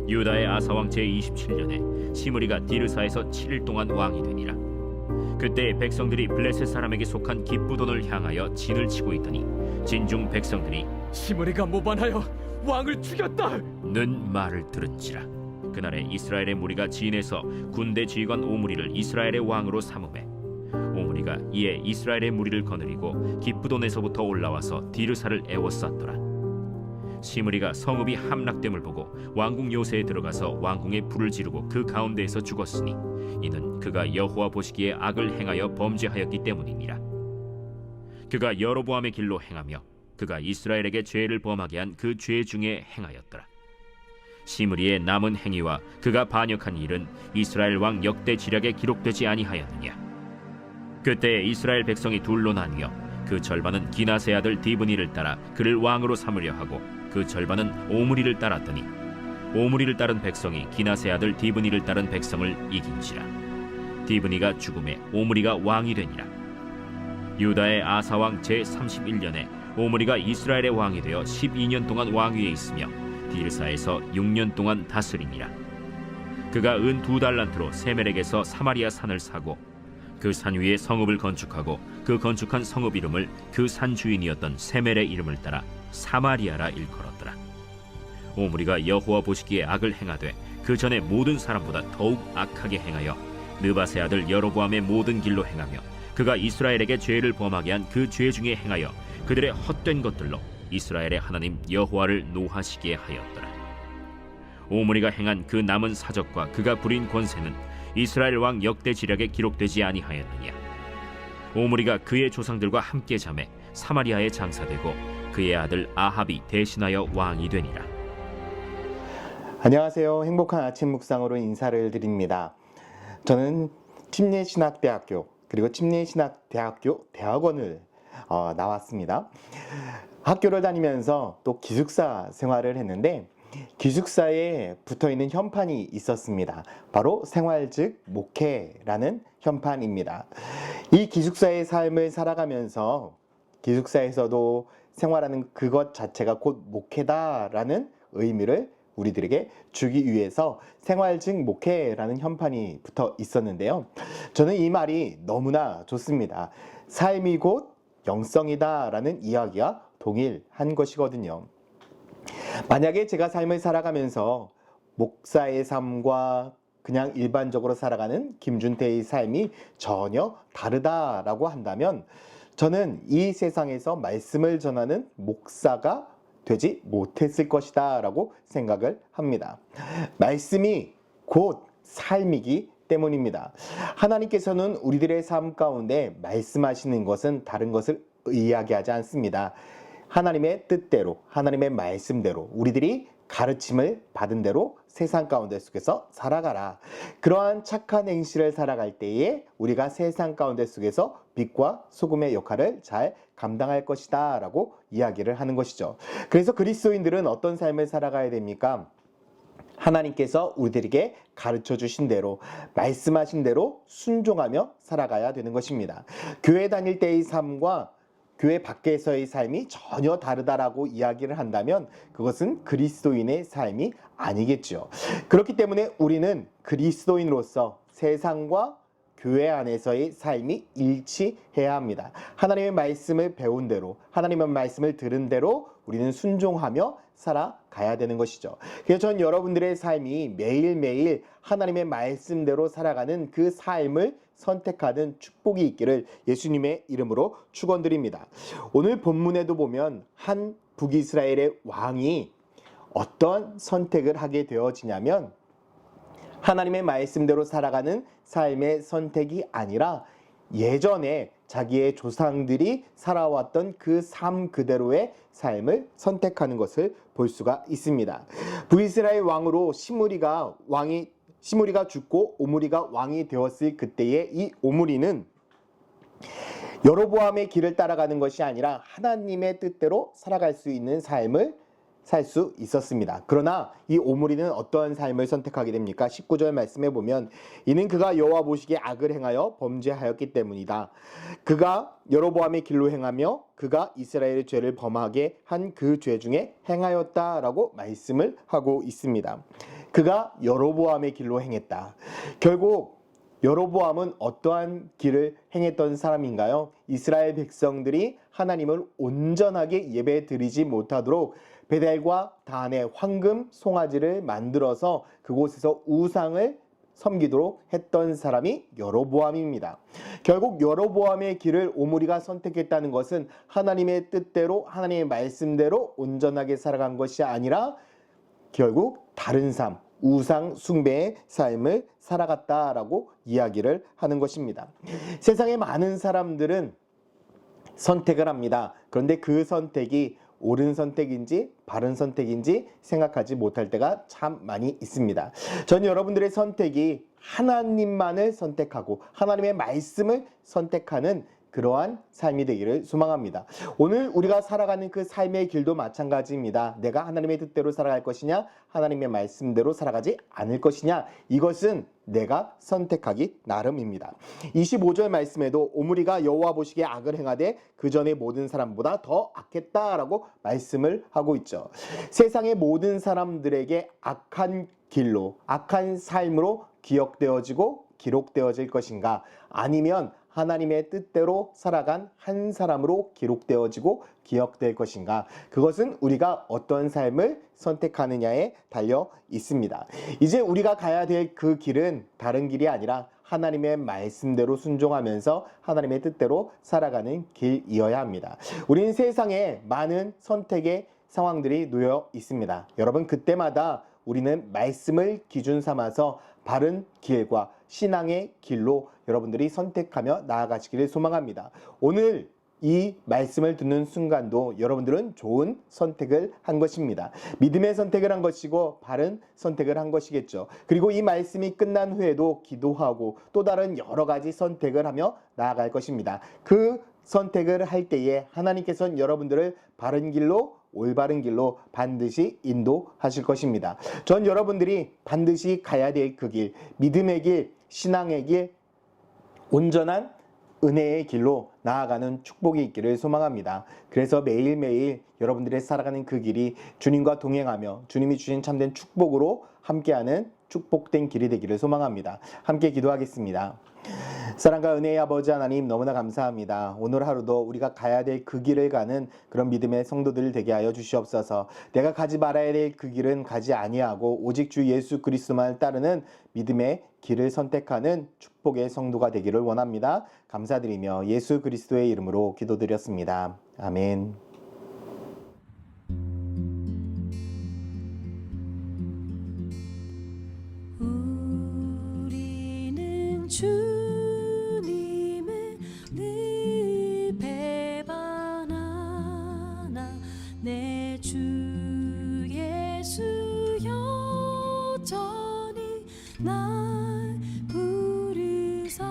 유다의 아사왕 제27년에 시므리가 디르사에서 7일 동안 왕이 되니라. 그때 백성들이 블레셋 사람에게 속한 기브돈을 향하여 진을 치고 있더니 진중 백성들이 시므리가 모반하여 왕을 죽였다는 말을 들은지라. 그날에 이스라엘의 무리가 진에서 군대 지휘관 오므리를 이스라엘의 왕으로 삼음해 오므리가 이에 이스라엘의 무리를 거느리고 기브돈에서부터 올라와서 디르사를 에워쌌더라. 시므리가 성읍이 함락됨을 보고 왕궁 요새에 들어가서 왕궁에 불을 지르고 그 가운데에서 죽었으니 이는 그가 여호와 보시기에 악을 행하여 범죄하였기 때문이니라. 그가 여로보암의 길로 행하며 그가 이스라엘에게 죄를 범하게 한 그 죄 중에 행하였더라. 시므리의 남은 행위와 그가 반역한 일은 이스라엘 왕 역대 지략에 기록되지 아니하였느냐. 그때 이스라엘 백성이 둘로 나뉘어 그 절반은 기나세 아들 디브니를 따라 그를 왕으로 삼으려 하고 그 절반은 오므리를 따랐더니 오므리를 따른 백성이 기나세 아들 디브니를 따른 백성을 이긴지라. 디브니가 죽음에 오므리가 왕이 되니라. 유다의 아사왕 제31년에 오므리가 이스라엘의 왕이 되어 12년 동안 왕위에 있으며 디르사에서 6년 동안 다스리니라. 그가 은 2달란트로 세멜에게서 사마리아 산을 사고 그 산 위에 성읍을 건축하고 그 건축한 성읍 이름을 그 산 주인이었던 세멜의 이름을 따라 사마리아라 일컬었더라. 오므리가 여호와 보시기에 악을 행하되 그 전에 모든 사람보다 더욱 악하게 행하여 느바세 아들 여로보암의 모든 길로 행하며 그가 이스라엘에게 죄를 범하게 한 그 죄 중에 행하여 그들의 헛된 것들로 이스라엘의 하나님 여호와를 노하시게 하였더라. 오므리가 행한 그 남은 사적과 그가 부린 권세는 이스라엘 왕 역대 지략에 기록되지 아니하였느냐. 오므리가 그의 조상들과 함께 잠에 사마리아에 장사되고 그의 아들 아합이 대신하여 왕이 되니라. 안녕하세요. 행복한 아침 묵상으로 인사를 드립니다. 저는 침례신학대학교 그리고 침례신학대학교 대학원을 나왔습니다. 학교를 다니면서 또 기숙사 생활을 했는데 기숙사에 붙어있는 현판이 있었습니다. 바로 생활즉 목회라는 현판입니다. 이 기숙사의 삶을 살아가면서 기숙사에서도 생활하는 그것 자체가 곧 목회다라는 의미를 우리들에게 주기 위해서 생활즉 목회라는 현판이 붙어 있었는데요. 저는 이 말이 너무나 좋습니다. 삶이 곧 영성이다 라는 이야기와 동일한 것이거든요. 만약에 제가 삶을 살아가면서 목사의 삶과 그냥 일반적으로 살아가는 김준태의 삶이 전혀 다르다라고 한다면 저는 이 세상에서 말씀을 전하는 목사가 되지 못했을 것이다 라고 생각을 합니다. 말씀이 곧 삶이기 때문입니다. 하나님께서는 우리들의 삶 가운데 말씀하시는 것은 다른 것을 이야기하지 않습니다. 하나님의 뜻대로, 하나님의 말씀대로 우리들이 가르침을 받은 대로 세상 가운데 속에서 살아가라. 그러한 착한 행실을 살아갈 때에 우리가 세상 가운데 속에서 빛과 소금의 역할을 잘 감당할 것이다 라고 이야기를 하는 것이죠. 그래서 그리스도인들은 어떤 삶을 살아가야 됩니까? 하나님께서 우리들에게 가르쳐 주신 대로 말씀하신 대로 순종하며 살아가야 되는 것입니다. 교회 다닐 때의 삶과 교회 밖에서의 삶이 전혀 다르다라고 이야기를 한다면 그것은 그리스도인의 삶이 아니겠죠. 그렇기 때문에 우리는 그리스도인으로서 세상과 교회 안에서의 삶이 일치해야 합니다. 하나님의 말씀을 배운 대로, 하나님의 말씀을 들은 대로 우리는 순종하며 살아가야 되는 것이죠. 그래서 전 여러분들의 삶이 매일매일 하나님의 말씀대로 살아가는 그 삶을 선택하는 축복이 있기를 예수님의 이름으로 축원드립니다. 오늘 본문에도 보면 한 북이스라엘의 왕이 어떤 선택을 하게 되어지냐면 하나님의 말씀대로 살아가는 삶의 선택이 아니라 예전에 자기의 조상들이 살아왔던 그 삶 그대로의 삶을 선택하는 것을 볼 수가 있습니다. 북이스라엘 왕으로 시므리가 죽고 오므리가 왕이 되었을 그때에 이 오므리는 여로보암의 길을 따라가는 것이 아니라 하나님의 뜻대로 살아갈 수 있는 삶을 살 수 있었습니다. 그러나 이 오므리는 어떠한 삶을 선택하게 됩니까? 19절 말씀에 보면 이는 그가 여호와 보시기에 악을 행하여 범죄하였기 때문이다. 그가 여로보암의 길로 행하며 그가 이스라엘의 죄를 범하게 한 그 죄 중에 행하였다라고 말씀을 하고 있습니다. 그가 여로보암의 길로 행했다. 결국 여로보암은 어떠한 길을 행했던 사람인가요? 이스라엘 백성들이 하나님을 온전하게 예배드리지 못하도록 베델과 단에 황금 송아지를 만들어서 그곳에서 우상을 섬기도록 했던 사람이 여로보암입니다. 결국 여로보암의 길을 오므리가 선택했다는 것은 하나님의 뜻대로 하나님의 말씀대로 온전하게 살아간 것이 아니라 결국 다른 삶, 우상 숭배의 삶을 살아갔다라고 이야기를 하는 것입니다. 세상의 많은 사람들은 선택을 합니다. 그런데 그 선택이 옳은 선택인지 바른 선택인지 생각하지 못할 때가 참 많이 있습니다. 전 여러분들의 선택이 하나님만을 선택하고 하나님의 말씀을 선택하는 그러한 삶이 되기를 소망합니다. 오늘 우리가 살아가는 그 삶의 길도 마찬가지입니다. 내가 하나님의 뜻대로 살아갈 것이냐, 하나님의 말씀대로 살아가지 않을 것이냐, 이것은 내가 선택하기 나름입니다. 25절 말씀에도 오므리가 여호와 보시기에 악을 행하되 그 전에 모든 사람보다 더 악했다라고 말씀을 하고 있죠. 세상의 모든 사람들에게 악한 길로, 악한 삶으로 기억되어지고 기록되어질 것인가, 아니면 하나님의 뜻대로 살아간 한 사람으로 기록되어지고 기억될 것인가, 그것은 우리가 어떤 삶을 선택하느냐에 달려 있습니다. 이제 우리가 가야 될 그 길은 다른 길이 아니라 하나님의 말씀대로 순종하면서 하나님의 뜻대로 살아가는 길이어야 합니다. 우리는 세상에 많은 선택의 상황들이 놓여 있습니다. 여러분, 그때마다 우리는 말씀을 기준 삼아서 바른 길과 신앙의 길로 여러분들이 선택하며 나아가시기를 소망합니다. 오늘 이 말씀을 듣는 순간도 여러분들은 좋은 선택을 한 것입니다. 믿음의 선택을 한 것이고 바른 선택을 한 것이겠죠. 그리고 이 말씀이 끝난 후에도 기도하고 또 다른 여러 가지 선택을 하며 나아갈 것입니다. 그 선택을 할 때에 하나님께서는 여러분들을 바른 길로, 올바른 길로 반드시 인도하실 것입니다. 전 여러분들이 반드시 가야 될 그 길, 믿음의 길, 신앙의 길, 온전한 은혜의 길로 나아가는 축복이 있기를 소망합니다. 그래서 매일매일 여러분들의 살아가는 그 길이 주님과 동행하며 주님이 주신 참된 축복으로 함께하는 축복된 길이 되기를 소망합니다. 함께 기도하겠습니다. 사랑과 은혜의 아버지 하나님, 너무나 감사합니다. 오늘 하루도 우리가 가야 될 그 길을 가는 그런 믿음의 성도들 되게 하여 주시옵소서. 내가 가지 말아야 될 그 길은 가지 아니하고 오직 주 예수 그리스도만을 따르는 믿음의 길을 선택하는 축복의 성도가 되기를 원합니다. 감사드리며 예수 그리스도의 이름으로 기도드렸습니다. 아멘. 우리는 주님을 늘 배반하나 내 주 예수 여전히 날 부르사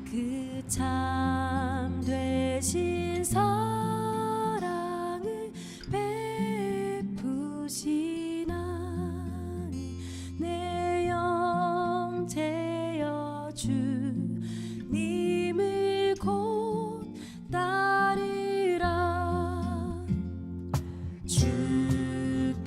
그 참 되신 사랑을 베푸시나니 내 영제여 주님을 곧 따르라. 주께서